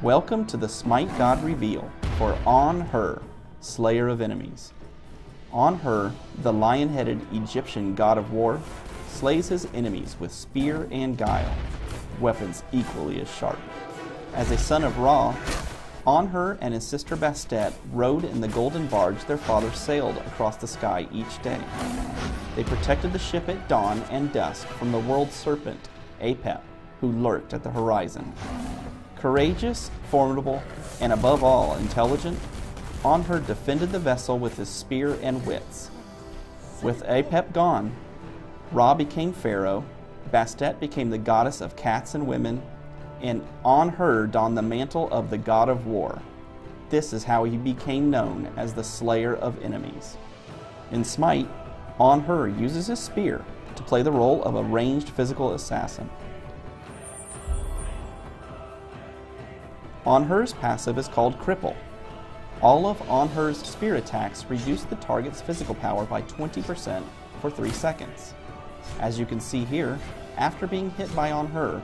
Welcome to the SMITE God Reveal for Anhur, Slayer of Enemies. Anhur, the lion-headed Egyptian god of war, slays his enemies with spear and guile, weapons equally as sharp. As a son of Ra, Anhur and his sister Bastet rode in the golden barge their father sailed across the sky each day. They protected the ship at dawn and dusk from the world serpent, Apep, who lurked at the horizon. Courageous, formidable, and above all intelligent, Anhur defended the vessel with his spear and wits. With Apep gone, Ra became pharaoh, Bastet became the goddess of cats and women, and Anhur donned the mantle of the god of war. This is how he became known as the Slayer of Enemies. In SMITE, Anhur uses his spear to play the role of a ranged physical assassin. Anhur's passive is called Cripple. All of Anhur's spear attacks reduce the target's physical power by 20% for 3 seconds. As you can see here, after being hit by Anhur,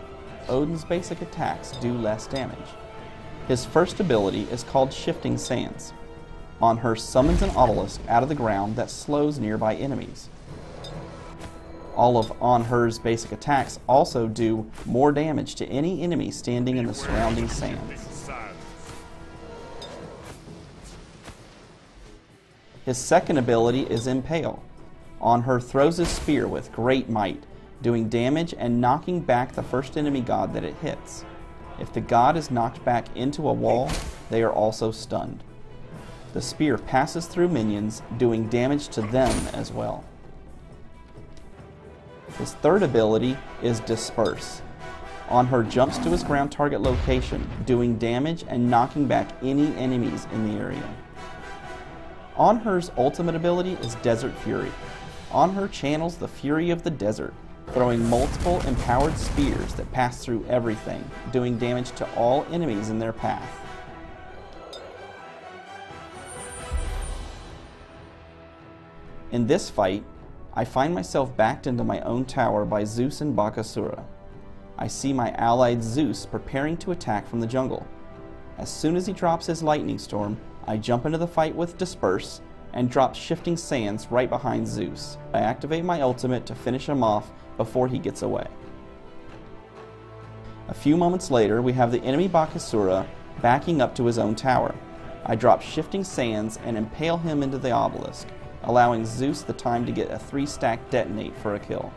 Odin's basic attacks do less damage. His first ability is called Shifting Sands. Anhur summons an obelisk out of the ground that slows nearby enemies. All of Anhur's basic attacks also do more damage to any enemy standing in the surrounding sands. His second ability is Impale. Anhur throws his spear with great might, doing damage and knocking back the first enemy god that it hits. If the god is knocked back into a wall, they are also stunned. The spear passes through minions, doing damage to them as well. His third ability is Disperse. Anhur jumps to his ground target location, doing damage and knocking back any enemies in the area. Anhur's ultimate ability is Desert Fury. Anhur channels the fury of the desert, throwing multiple empowered spears that pass through everything, doing damage to all enemies in their path. In this fight, I find myself backed into my own tower by Zeus and Bakasura. I see my allied Zeus preparing to attack from the jungle. As soon as he drops his lightning storm, I jump into the fight with Disperse and drop Shifting Sands right behind Zeus. I activate my ultimate to finish him off before he gets away. A few moments later, we have the enemy Bakasura backing up to his own tower. I drop Shifting Sands and impale him into the obelisk, allowing Zeus the time to get a 3-stack detonate for a kill.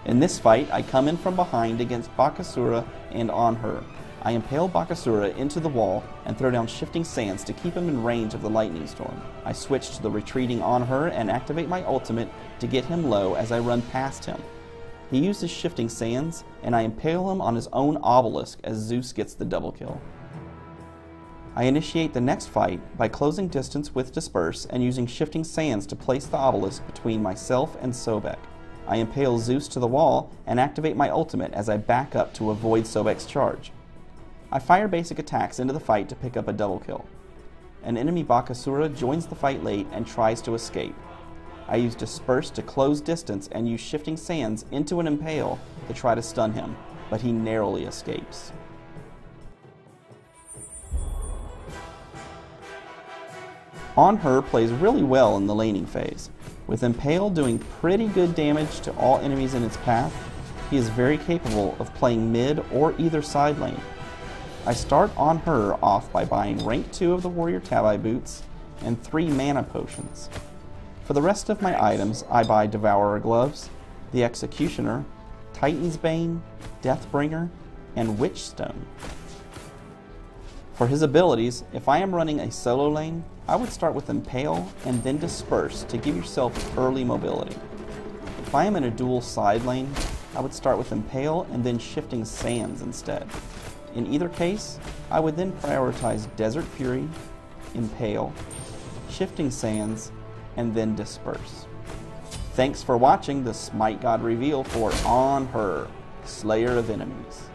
In this fight, I come in from behind against Bakasura and Anhur. I impale Bakasura into the wall and throw down Shifting Sands to keep him in range of the lightning storm. I switch to the retreating Anhur and activate my ultimate to get him low as I run past him. He uses Shifting Sands, and I impale him on his own obelisk as Zeus gets the double kill. I initiate the next fight by closing distance with Disperse and using Shifting Sands to place the obelisk between myself and Sobek. I impale Zeus to the wall and activate my ultimate as I back up to avoid Sobek's charge. I fire basic attacks into the fight to pick up a double kill. An enemy Bakasura joins the fight late and tries to escape. I use Disperse to close distance and use Shifting Sands into an impale to try to stun him, but he narrowly escapes. Anhur plays really well in the laning phase. With Impale doing pretty good damage to all enemies in its path, he is very capable of playing mid or either side lane. I start Anhur off by buying rank 2 of the Warrior Tabi boots and 3 mana potions. For the rest of my items, I buy Devourer gloves, the Executioner, Titan's Bane, Deathbringer, and Witchstone. For his abilities, if I am running a solo lane, I would start with Impale and then Disperse to give yourself early mobility. If I am in a dual side lane, I would start with Impale and then Shifting Sands instead. In either case, I would then prioritize Desert Fury, Impale, Shifting Sands, and then Disperse. Thanks for watching the SMITE God Reveal for Anhur, Slayer of Enemies.